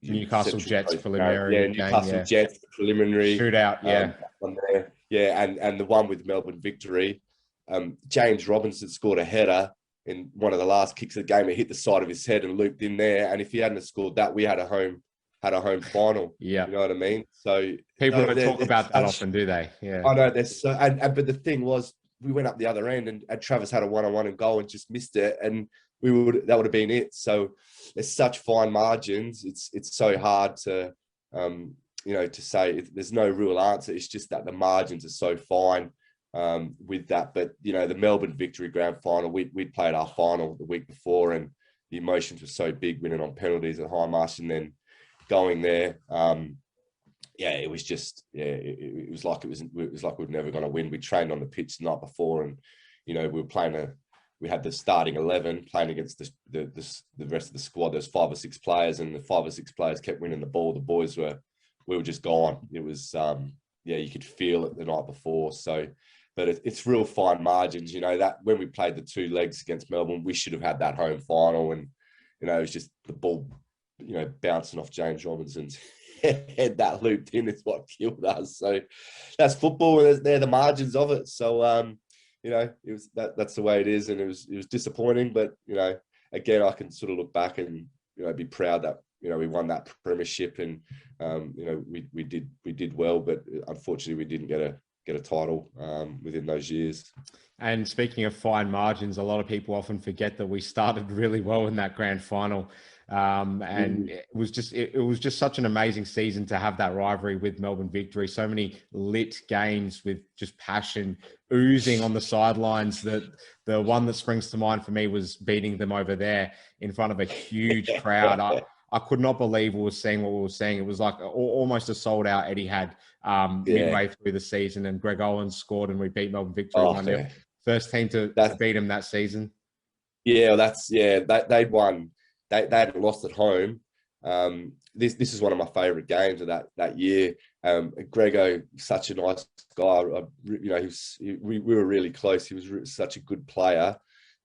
Speaker 4: Newcastle Jets preliminary.
Speaker 5: Newcastle Jets preliminary
Speaker 4: shootout.
Speaker 5: And the one with Melbourne Victory. James Robinson scored a header in one of the last kicks of the game. It hit the side of his head and looped in there. And if he hadn't scored that, we had a home final.
Speaker 4: Yeah,
Speaker 5: you know what I mean. So
Speaker 4: people don't talk about that often, do they? Yeah,
Speaker 5: I know. There's so, but the thing was, we went up the other end, and Travis had a 1-on-1 and goal and just missed it, and that would have been it. So there's such fine margins. It's so hard to to say. There's no real answer. It's just that the margins are so fine with that. But the Melbourne Victory grand final, we'd played our final the week before, and the emotions were so big, winning on penalties at Highmarsh and then going there. It was just, it was like we were never going to win. We trained on the pitch the night before, and we were playing we had the starting 11 playing against the rest of the squad. There's 5 or 6 players, and the 5 or 6 players kept winning the ball. The boys we were just gone. It was you could feel it the night before. So, but it's real fine margins. That when we played the 2 legs against Melbourne, we should have had that home final, and it was just the ball, bouncing off James Robinson's head that looped in is what killed us. So that's football, and they're the margins of it. So it was that's the way it is, and it was disappointing. But again, I can sort of look back and be proud that we won that premiership, and we did well, but unfortunately we didn't get a title within those years.
Speaker 4: And speaking of fine margins, a lot of people often forget that we started really well in that grand final. It was just such an amazing season to have that rivalry with Melbourne Victory. So many lit games with just passion oozing on the sidelines. The one that springs to mind for me was beating them over there in front of a huge crowd. I could not believe we were seeing what we were seeing. It was like almost a sold out Etihad midway through the season, and Greg Owens scored and we beat Melbourne Victory 1-0. First team to beat him that season.
Speaker 5: Yeah, they'd won. They hadn't lost at home. This is one of my favourite games of that year. Grego, such a nice guy. We were really close. He was such a good player.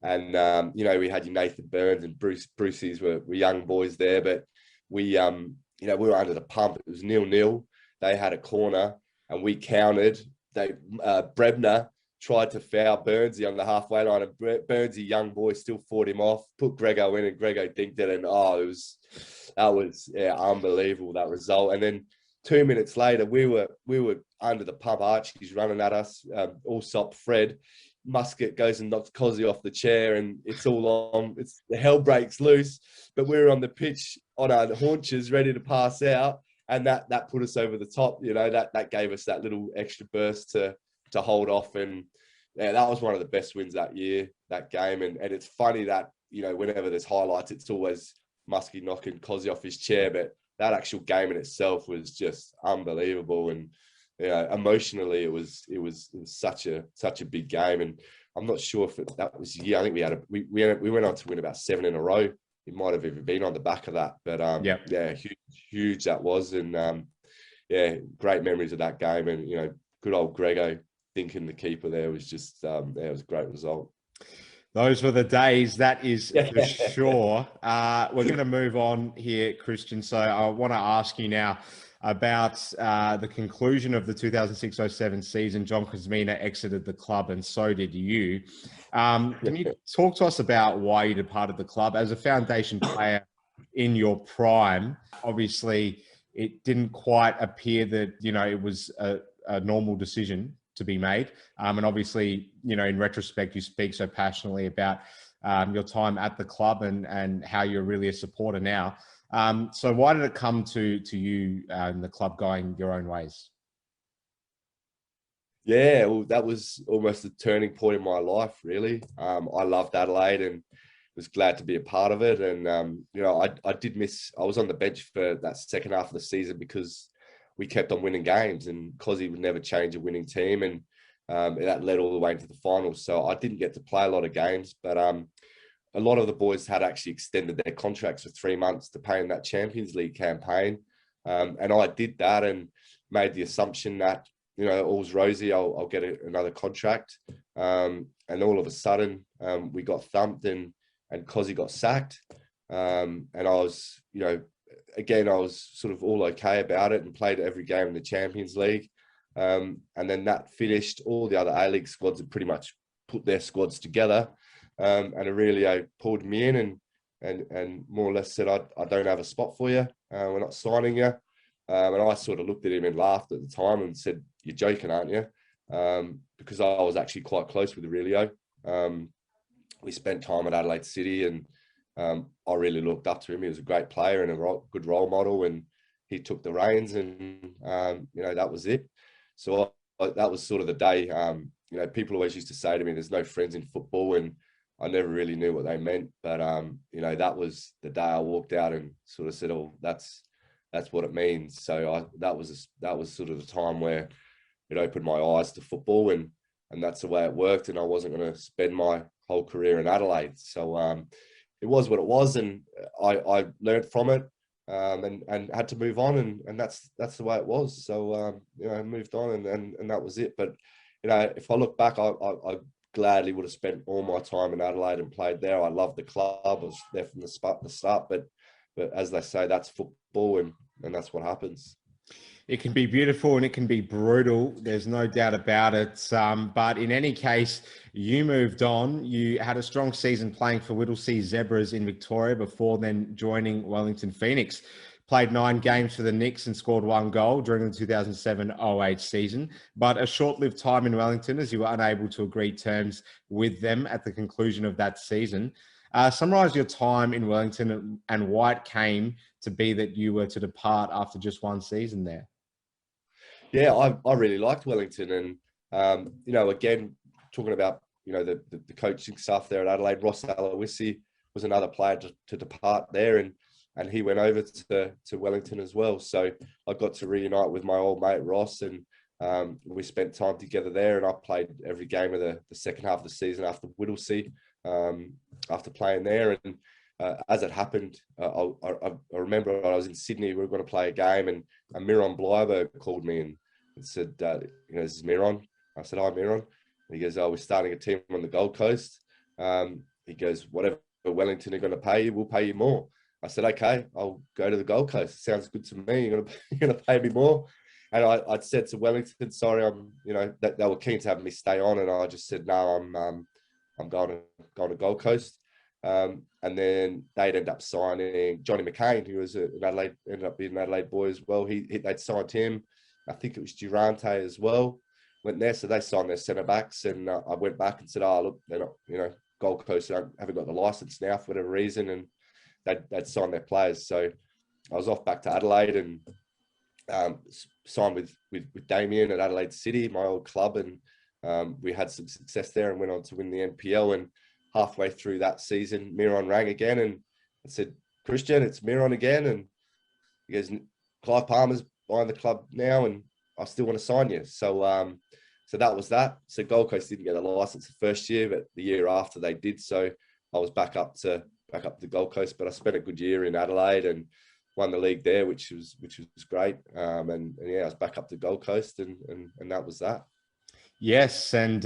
Speaker 5: And, we had Nathan Burns and Brucey's were young boys there, but we were under the pump. It was 0-0. They had a corner and we countered. Brebner tried to foul Burnsy on the halfway line, and Burnsy, young boy, still fought him off, put Grego in, and Grego dinked it. And that was unbelievable, that result. And then 2 minutes later, we were under the pump. Archie's running at us, Allsop, Fred. Musket goes and knocks Cozzy off the chair, and it's all on. The hell breaks loose, but we were on the pitch on our haunches, ready to pass out, and that put us over the top. That gave us that little extra burst to hold off, and that was one of the best wins that year, that game. And it's funny that whenever there's highlights, it's always Muskie knocking Cozzy off his chair, but that actual game in itself was just unbelievable. And emotionally, it was such a big game. And I'm not sure if that was the year. I think we went on to win about 7 in a row. It might have even been on the back of that, but huge that was. And great memories of that game. And good old Grego thinking the keeper there was just it was a great result.
Speaker 4: Those were the days, that is for sure. We're going to move on here, Kristian. So I want to ask you now about the conclusion of the 2006-07 season. John Kuzmina exited the club, and so did you. Can you talk to us about why you departed the club as a foundation player in your prime? Obviously, it didn't quite appear that, it was a normal decision to be made. And obviously, in retrospect, you speak so passionately about your time at the club and how you're really a supporter now. So why did it come to you and the club going your own ways?
Speaker 5: Yeah, well, that was almost a turning point in my life, really. I loved Adelaide and was glad to be a part of it. And, I did miss, I was on the bench for that second half of the season because we kept on winning games, and Cozzy would never change a winning team. And that led all the way into the finals. So I didn't get to play a lot of games, but a lot of the boys had actually extended their contracts for 3 months to pay in that Champions League campaign. And I did that and made the assumption that, all's rosy, I'll get another contract. And all of a sudden, we got thumped and Cozzy got sacked. And I was, again, I was sort of all okay about it and played every game in the Champions League. And then that finished. All the other A-League squads had pretty much put their squads together. And Aurelio pulled me in and more or less said, I don't have a spot for you. We're not signing you. And I sort of looked at him and laughed at the time and said, you're joking, aren't you? Because I was actually quite close with Aurelio. We spent time at Adelaide City, and I really looked up to him. He was a great player and a good role model, and he took the reins, and that was it. So that was sort of the day. People always used to say to me, there's no friends in football, and I never really knew what they meant. But that was the day I walked out and sort of said, oh, that's what it means. So that was sort of the time where it opened my eyes to football, and that's the way it worked. And I wasn't going to spend my whole career in Adelaide. So it was what it was, and I learned from it, and had to move on, and that's the way it was. So I moved on, and that was it. But if I look back, I gladly would have spent all my time in Adelaide and played there. I loved the club. I was there from the start. But as they say, that's football, and that's what happens.
Speaker 4: It can be beautiful and it can be brutal. There's no doubt about it. But in any case, you moved on. You had a strong season playing for Whittlesea Zebras in Victoria before then joining Wellington Phoenix. Played 9 games for the Knicks and scored 1 goal during the 2007-08 season, but a short-lived time in Wellington as you were unable to agree terms with them at the conclusion of that season. Summarise your time in Wellington and why it came to be that you were to depart after just 1 season there.
Speaker 5: Yeah, I really liked Wellington, and again, talking about the coaching stuff there at Adelaide, Ross Aloisi was another player to depart there, and he went over to Wellington as well. So I got to reunite with my old mate Ross, and we spent time together there. And I played every game of the second half of the season after Whittlesea, after playing there. And as it happened, I remember I was in Sydney. We were going to play a game, and Miron Bleiberg called me and said, "This is Miron." I said, "Hi, Miron." And he goes, "Oh, we're starting a team on the Gold Coast." He goes, "Whatever Wellington are going to pay you, we'll pay you more." I said, "Okay, I'll go to the Gold Coast. Sounds good to me. You're gonna pay me more." And I'd said to Wellington, "Sorry, that they were keen to have me stay on," and I just said, "No, I'm going to Gold Coast." And then they'd end up signing Johnny McCain, who was ended up being an Adelaide boy as well. They'd signed him. I think it was Durante as well. Went there, so they signed their centre backs, and I went back and said, "Oh, look, they're not, Gold Coast haven't got the license now for whatever reason," and they'd signed their players. So I was off back to Adelaide and signed with Damien at Adelaide City, my old club, and we had some success there and went on to win the NPL. And halfway through that season, Miron rang again and said, "Kristian, it's Miron again." And he goes, "Clive Palmer's buying the club now, and I still want to sign you." So that was that. So Gold Coast didn't get a license the first year, but the year after they did. So I was back up to the Gold Coast, but I spent a good year in Adelaide and won the league there, which was great. And yeah, I was back up to Gold Coast, and that was that.
Speaker 4: Yes, and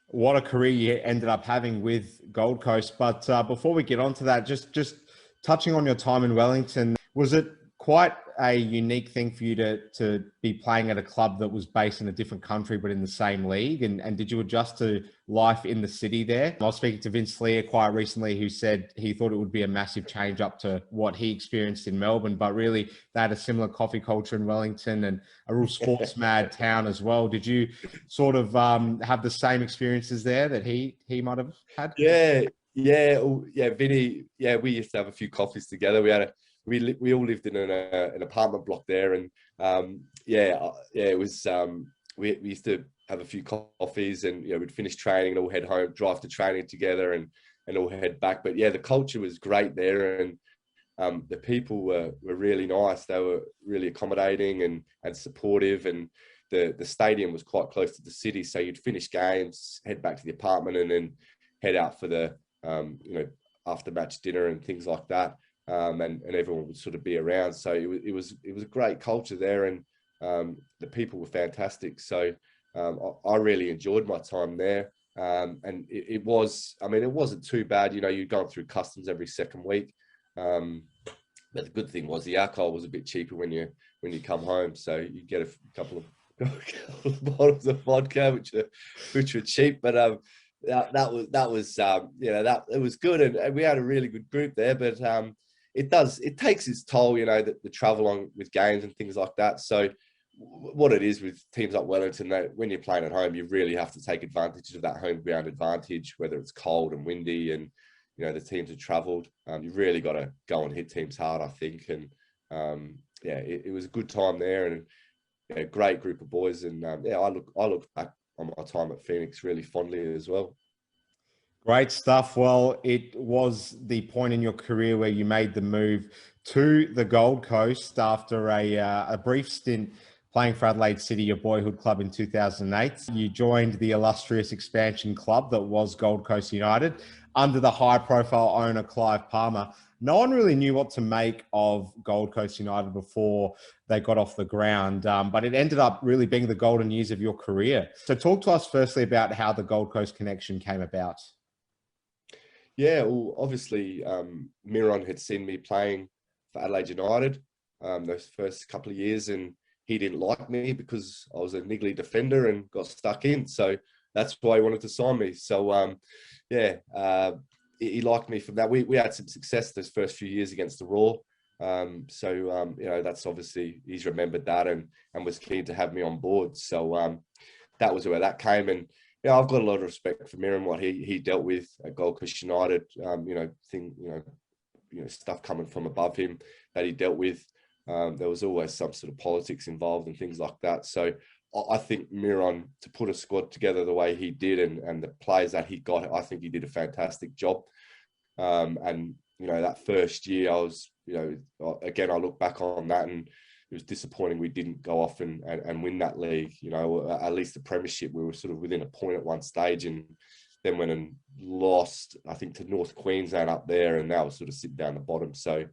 Speaker 4: what a career you ended up having with Gold Coast. But before we get on to that, just touching on your time in Wellington, was it quite a unique thing for you to be playing at a club that was based in a different country but in the same league? And did you adjust to life in the city there? I was speaking to Vince Lear quite recently, who said he thought it would be a massive change up to what he experienced in Melbourne, but really they had a similar coffee culture in Wellington and a real sports mad town as well. Did you sort of have the same experiences there that he might have had?
Speaker 5: Yeah, Vinny. Yeah, we used to have a few coffees together. We all lived in an apartment block there, and it was we used to have a few coffees, and we'd finish training and all head home, drive to training together, and all head back. But yeah, the culture was great there, and the people were really nice. They were really accommodating and supportive, and the stadium was quite close to the city, so you'd finish games, head back to the apartment, and then head out for the after match dinner and things like that. And everyone would sort of be around. So it was a great culture there, and the people were fantastic. So I really enjoyed my time there. And it wasn't too bad. You're going through customs every second week. But the good thing was the alcohol was a bit cheaper when you come home. So you get a couple of bottles of vodka, which were cheap. But it was good, and we had a really good group there. But it takes its toll, the travel on with games and things like that. So what it is with teams like Wellington, that when you're playing at home, you really have to take advantage of that home ground advantage, whether it's cold and windy and, the teams have travelled. You've really got to go and hit teams hard, I think. And it was a good time there, and a great group of boys. And I look back on my time at Phoenix really fondly as well.
Speaker 4: Great stuff. Well, it was the point in your career where you made the move to the Gold Coast after a brief stint playing for Adelaide City, your boyhood club, in 2008. You joined the illustrious expansion club that was Gold Coast United under the high-profile owner Clive Palmer. no one really knew what to make of Gold Coast United before they got off the ground, but it ended up really being the golden years of your career. So talk to us firstly about how the Gold Coast connection came about.
Speaker 5: Yeah, well, obviously, Miron had seen me playing for Adelaide United those first couple of years, and he didn't like me because I was a niggly defender and got stuck in. So that's why he wanted to sign me. So, he liked me from that. We had some success those first few years against the Raw. That's obviously, he's remembered that and was keen to have me on board. So that was where that came. And I've got a lot of respect for Miron, what he dealt with at Gold Coast United. Stuff coming from above him that he dealt with. There was always some sort of politics involved and things like that. So I think Miron, to put a squad together the way he did and the players that he got, I think he did a fantastic job. That first year, I was, again, I look back on that and it was disappointing we didn't go off and win that league. At least the premiership, we were sort of within a point at one stage and then went and lost, I think, to North Queensland up there, and that was sort of sitting down the bottom. So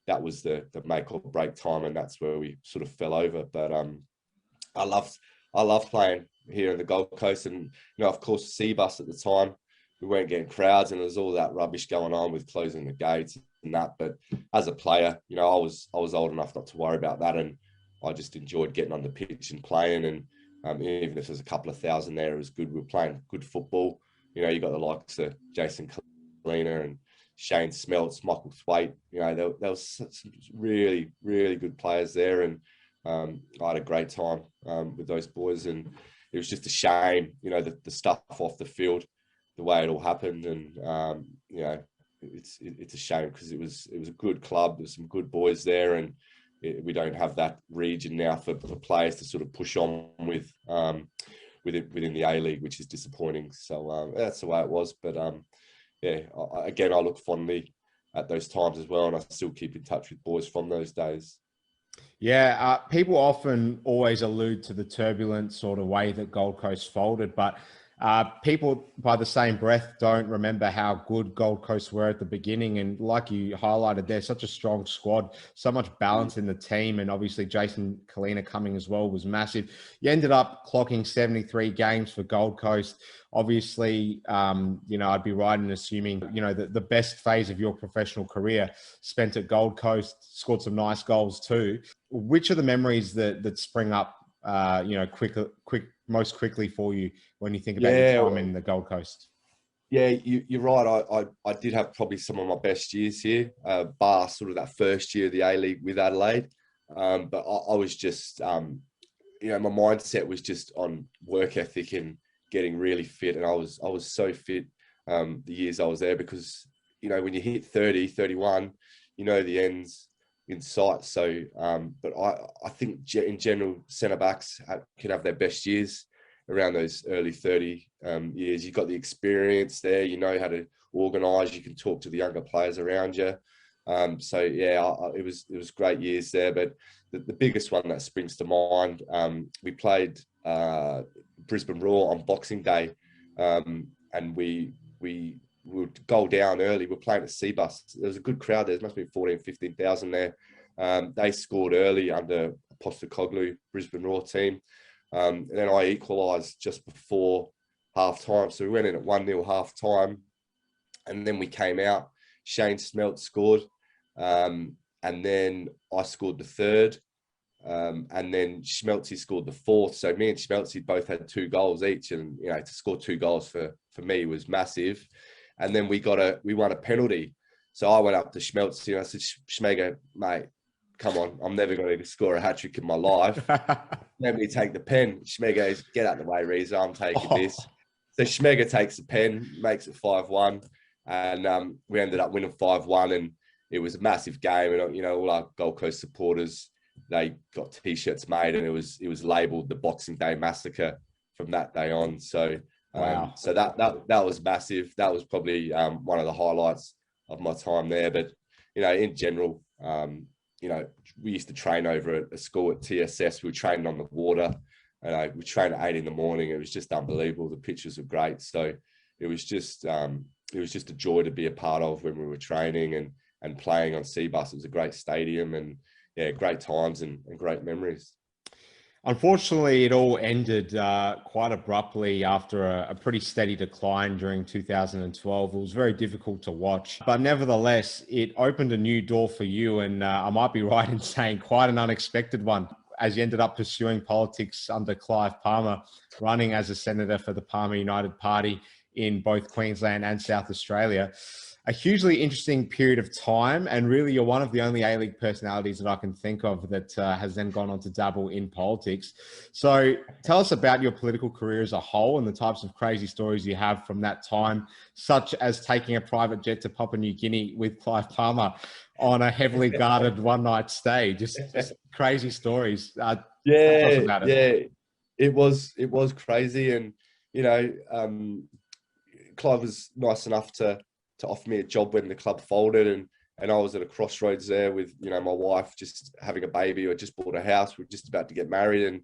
Speaker 5: that was the make or break time, and that's where we sort of fell over. But I loved playing here in the Gold Coast, and of course, Seabus at the time, we weren't getting crowds, and there was all that rubbish going on with closing the gates and that. But as a player, I was old enough not to worry about that, and I just enjoyed getting on the pitch and playing. And even if there's a couple of thousand there, it was good. We were playing good football. You got the likes of Jason Kalina and Shane Smeltz, Michael Thwaite. There was some really, really good players there, and I had a great time with those boys. And it was just a shame, the stuff off the field, the way it all happened. And it's a shame because it was a good club. There's some good boys there, and we don't have that region now for players to sort of push on with. Within the A-League, which is disappointing. So that's the way it was. But I look fondly at those times as well, and I still keep in touch with boys from those days.
Speaker 4: Yeah, people often always allude to the turbulent sort of way that Gold Coast folded, but people by the same breath don't remember how good Gold Coast were at the beginning. And like you highlighted, they're such a strong squad, so much balance in the team. And obviously Jason Kalina coming as well was massive. You ended up clocking 73 games for Gold Coast. Obviously, I'd be right in assuming, the best phase of your professional career spent at Gold Coast, scored some nice goals too. Which are the memories that spring up, most quickly for you when you think about your time in the Gold Coast?
Speaker 5: Yeah, you're right. I did have probably some of my best years here, bar sort of that first year of the A-League with Adelaide. But I was just, my mindset was just on work ethic and getting really fit. And I was so fit the years I was there because, when you hit 30, 31, the end's in sight. So, but I think in general, centre-backs can have their best years around those early 30 years. You've got the experience there, you know how to organise, you can talk to the younger players around you. It was great years there. But the biggest one that springs to mind, we played Brisbane Raw on Boxing Day, and we would go down early. We're playing at Seabus. There was a good crowd there. There must have been 14,000, 15,000 there. They scored early under Postacoglu, Brisbane Raw team. And then I equalised just before half-time. So we went in at 1-0 half-time. And then we came out. Shane Smeltz scored. And then I scored the third. And then Schmeltzy scored the fourth. So me and Schmeltzy both had 2 goals each. And, to score 2 goals for me was massive. And then we won a penalty. So I went up to Schmeltz and I said, Schmega, mate, come on, I'm never going to score a hat-trick in my life. Let me take the pen. Schmega goes, get out of the way, Reza, I'm taking this. So Schmega takes the pen, makes it 5-1. And we ended up winning 5-1. And it was a massive game. And, all our Gold Coast supporters, they got T-shirts made, and it was labelled the Boxing Day Massacre from that day on. So wow. So that was massive. That was probably one of the highlights of my time there. But in general, we used to train over at a school at TSS. We were training on the water, and we trained at 8 in the morning. It was just unbelievable. The pictures were great. So it was just a joy to be a part of when we were training, and and playing on Seabus. It was a great stadium, and yeah, great times and great memories.
Speaker 4: Unfortunately, it all ended quite abruptly after a pretty steady decline during 2012. It was very difficult to watch, but nevertheless, it opened a new door for you, and I might be right in saying quite an unexpected one, as you ended up pursuing politics under Clive Palmer, running as a senator for the Palmer United Party in both Queensland and South Australia. A hugely interesting period of time, and really you're one of the only A-League personalities that I can think of that has then gone on to dabble in politics. So tell us about your political career as a whole and the types of crazy stories you have from that time, such as taking a private jet to Papua New Guinea with Clive Palmer on a heavily guarded one-night stay. Just crazy stories. Tell us about it.
Speaker 5: It was crazy, and Clive was nice enough to offer me a job when the club folded, and I was at a crossroads there with my wife just having a baby. I just bought a house. We're just about to get married, and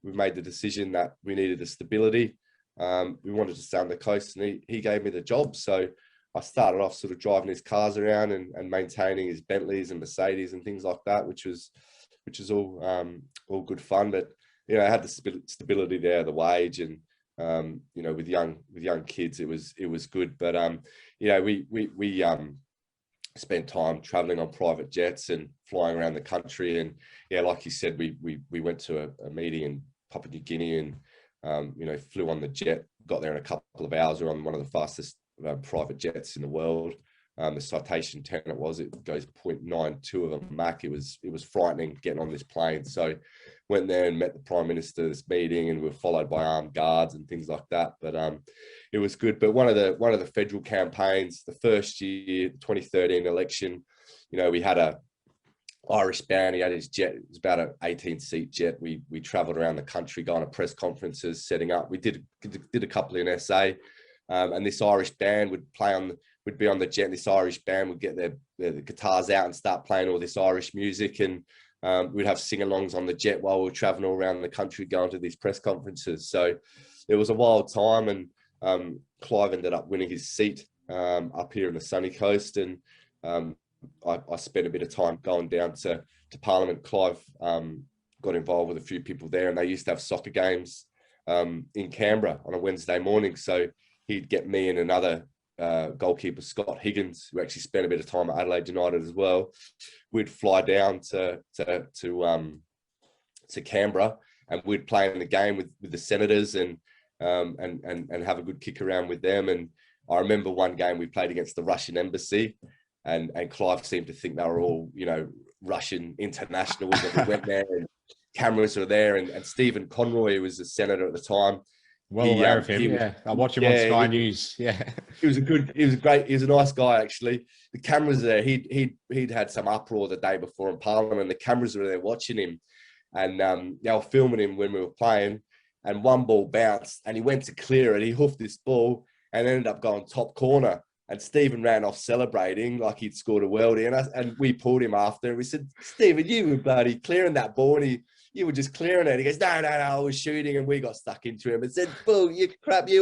Speaker 5: we made the decision that we needed the stability. We wanted to stay on the coast, and he gave me the job. So I started off sort of driving his cars around and maintaining his Bentleys and Mercedes and things like that, which was all good fun. But I had the stability there, the wage, and with young kids, it was good. But we spent time traveling on private jets and flying around the country. And like you said, we went to a meeting in Papua New Guinea, and flew on the jet, got there in a couple of hours. We're on one of the fastest private jets in the world. The citation 10 it goes 0.92 of a Mach. It was frightening getting on this plane. So went there and met the Prime Minister's meeting, and we were followed by armed guards and things like that. But it was good. But one of the federal campaigns, the first year, 2013 election, we had a Irish band. He had his jet. It was about an 18-seat jet. We travelled around the country, going to press conferences, setting up. We did a couple in SA, and this Irish band would be on the jet, and this Irish band would get their guitars out and start playing all this Irish music, and we'd have sing-alongs on the jet while we were traveling all around the country going to these press conferences. So it was a wild time, and Clive ended up winning his seat up here in the sunny coast, and I spent a bit of time going down to Parliament. Clive got involved with a few people there, and they used to have soccer games in Canberra on a Wednesday morning. So he'd get me and another goalkeeper, Scott Higgins, who actually spent a bit of time at Adelaide United as well. We'd fly down to Canberra, and we'd play in the game with the Senators and have a good kick around with them. And I remember one game we played against the Russian embassy, and Clive seemed to think they were all Russian internationals. And we went there, and cameras were there, and Stephen Conroy, who was the senator at the time.
Speaker 4: Well aware of him, I watch him on Sky News. Yeah, he was a nice guy, actually. The cameras are there. He'd had some uproar the day before in Parliament, and the cameras were there watching him, and they were filming him when we were playing. And one ball bounced, and he went to clear it. He hoofed this ball and ended up going top corner. And Stephen ran off celebrating like he'd scored a worldie, and we pulled him after. And we said, "Stephen, you were bloody clearing that ball," and you were just clearing it. He goes, no, I was shooting, and we got stuck into him and said, "Bull, you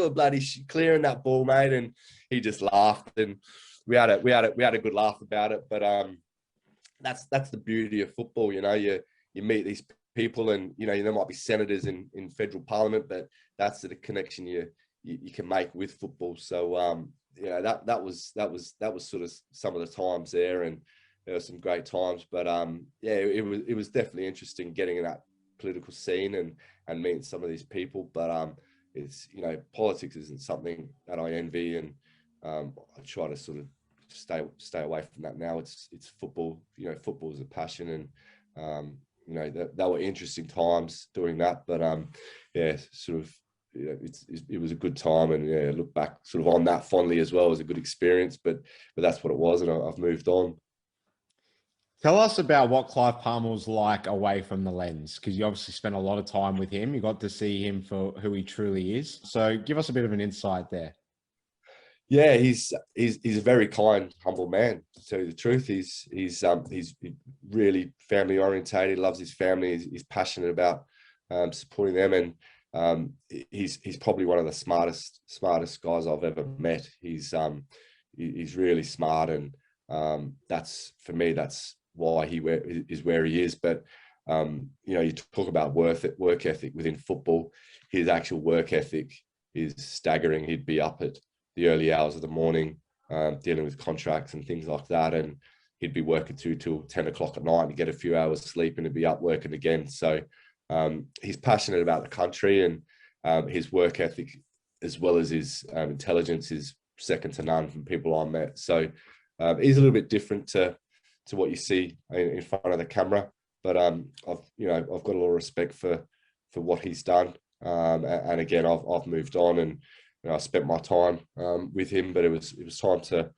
Speaker 4: were bloody clearing that ball, mate." And he just laughed, and we had a good laugh about it. But that's the beauty of football, you meet these people, and there might be senators in federal parliament, but that's the connection you can make with football. So that was sort of some of the times there, and there were some great times. But it was definitely interesting getting in that political scene and meeting some of these people. But it's politics isn't something that I envy, and I try to sort of stay away from that now. It's football. Football is a passion, and that were interesting times doing that. But it was a good time, and look back sort of on that fondly as well. It was a good experience, but that's what it was, and I've moved on. Tell us about what Clive Palmer was like away from the lens, because you obviously spent a lot of time with him. You got to see him for who he truly is. So give us a bit of an insight there.
Speaker 5: Yeah, he's a very kind, humble man, to tell you the truth. He's really family orientated, loves his family. He's passionate about supporting them, and he's probably one of the smartest guys I've ever met. He's really smart, and That's, for me, that's why he is where he is. But you talk about work ethic within football. His actual work ethic is staggering. He'd be up at the early hours of the morning, dealing with contracts and things like that, and he'd be working till 10 o'clock at night and get a few hours sleep and he'd be up working again. So he's passionate about the country, and his work ethic, as well as his intelligence, is second to none from people I met. So he's a little bit different to what you see in front of the camera. But I've got a lot of respect for what he's done. And again, I've moved on, and I spent my time with him, but it was time to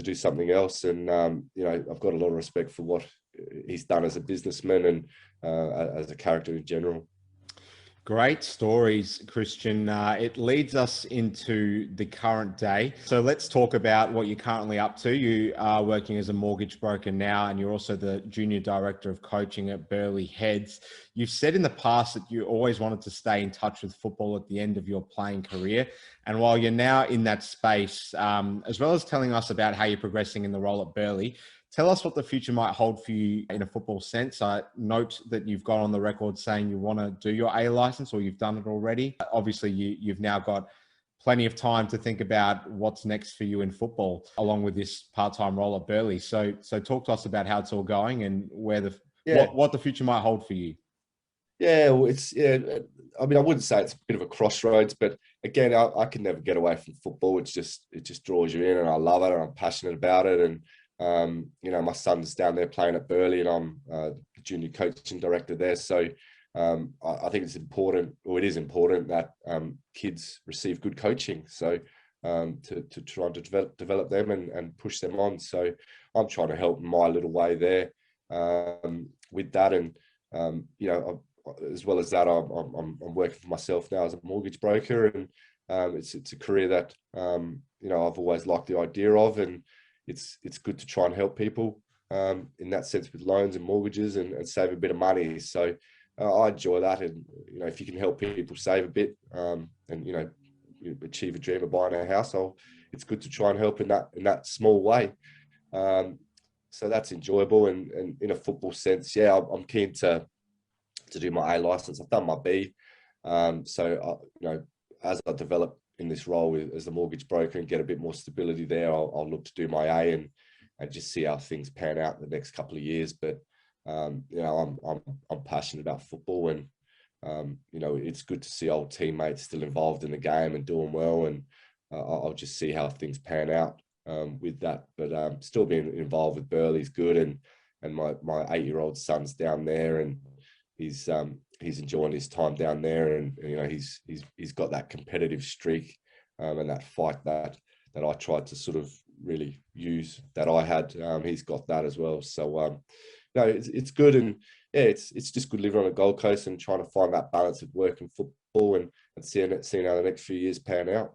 Speaker 5: do something else. And I've got a lot of respect for what he's done as a businessman and as a character in general.
Speaker 4: Great stories, Kristian. It leads us into the current day. So let's talk about what you're currently up to. You are working as a mortgage broker now, and you're also the junior director of coaching at Burleigh Heads. You've said in the past that you always wanted to stay in touch with football at the end of your playing career. And while you're now in that space, as well as telling us about how you're progressing in the role at Burleigh, tell us what the future might hold for you in a football sense. I note that you've gone on the record saying you want to do your A license, or you've done it already. Obviously, you've now got plenty of time to think about what's next for you in football, along with this part-time role at Burleigh. So talk to us about how it's all going and where what the future might hold for you.
Speaker 5: Yeah, well, I mean, I wouldn't say it's a bit of a crossroads, but again, I can never get away from football. It just draws you in, and I love it, and I'm passionate about it. And my son's down there playing at Burleigh, and I'm the junior coaching director there. So I think it's important, or it is important, that kids receive good coaching. So to try to develop them and push them on. So I'm trying to help in my little way there with that. And as well as that, I'm working for myself now as a mortgage broker, and it's a career that I've always liked the idea of, and it's good to try and help people in that sense with loans and mortgages and save a bit of money. So I enjoy that, and if you can help people save a bit and achieve a dream of buying a house, it's good to try and help in that small way. So that's enjoyable. And in a football sense, yeah, I'm keen to do my A license. I've done my B. So as I develop in this role as the mortgage broker and get a bit more stability there, I'll look to do my A and just see how things pan out in the next couple of years. But I'm passionate about football, and it's good to see old teammates still involved in the game and doing well, and I'll just see how things pan out with that. But still being involved with Burleigh is good, and my 8-year-old son's down there, and he's enjoying his time down there, and he's got that competitive streak and that fight that I tried to sort of really use that I had. He's got that as well. So it's good, and yeah, it's just good living on the Gold Coast and trying to find that balance of work and football and seeing how the next few years pan out.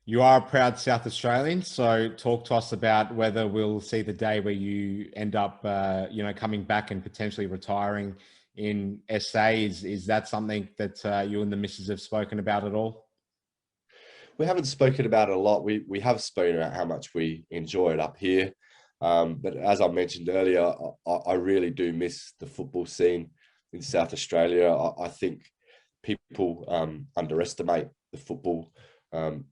Speaker 4: You are a proud South Australian, so talk to us about whether we'll see the day where you end up, coming back and potentially retiring in SA. Is that something that you and the missus have spoken about at all?
Speaker 5: We haven't spoken about it a lot. We have spoken about how much we enjoy it up here. But as I mentioned earlier, I really do miss the football scene in South Australia. I think people underestimate the football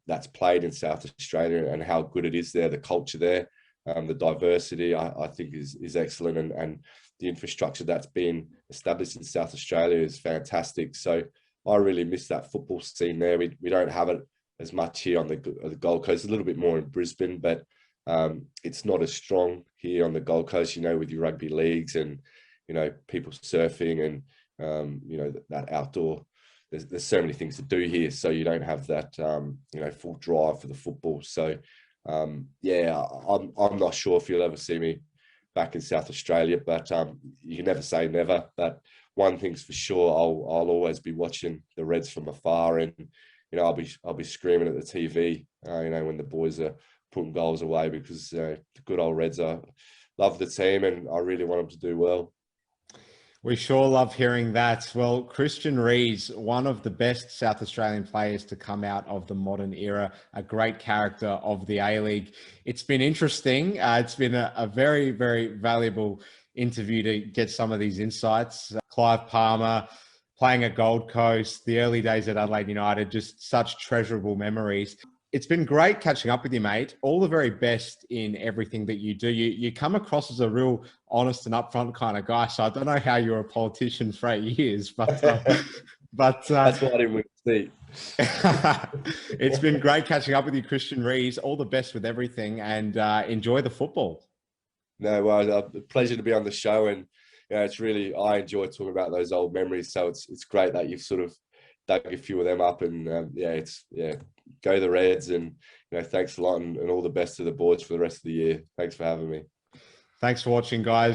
Speaker 5: that's played in South Australia and how good it is there. The culture there, the diversity, I think is excellent, and the infrastructure that's been established in South Australia is fantastic. So I really miss that football scene there. We don't have it as much here on the Gold Coast, a little bit more in Brisbane, but it's not as strong here on the Gold Coast, with your rugby leagues and, people surfing and, that outdoor. There's so many things to do here. So you don't have that, full drive for the football. So, I'm not sure if you'll ever see me back in South Australia, but you can never say never. But one thing's for sure, I'll always be watching the Reds from afar, and I'll be screaming at the TV, when the boys are putting goals away, because the good old Reds love the team, and I really want them to do well.
Speaker 4: We sure love hearing that. Well, Kristian Rees, one of the best South Australian players to come out of the modern era, a great character of the A-League. It's been interesting. It's been a very, very valuable interview to get some of these insights. Clive Palmer, playing at Gold Coast, the early days at Adelaide United, just such treasurable memories. It's been great catching up with you, mate. All the very best in everything that you do. You come across as a real honest and upfront kind of guy. So I don't know how you're a politician for 8 years, but
Speaker 5: That's why I didn't win the seat.
Speaker 4: It's been great catching up with you, Kristian Rees. All the best with everything, and enjoy the football.
Speaker 5: No, well, a pleasure to be on the show, and it's really, I enjoy talking about those old memories. So it's great that you've sort of dug a few of them up, and go the Reds, and thanks a lot, and all the best to the boys for the rest of the year. Thanks for having me.
Speaker 4: Thanks for watching, guys.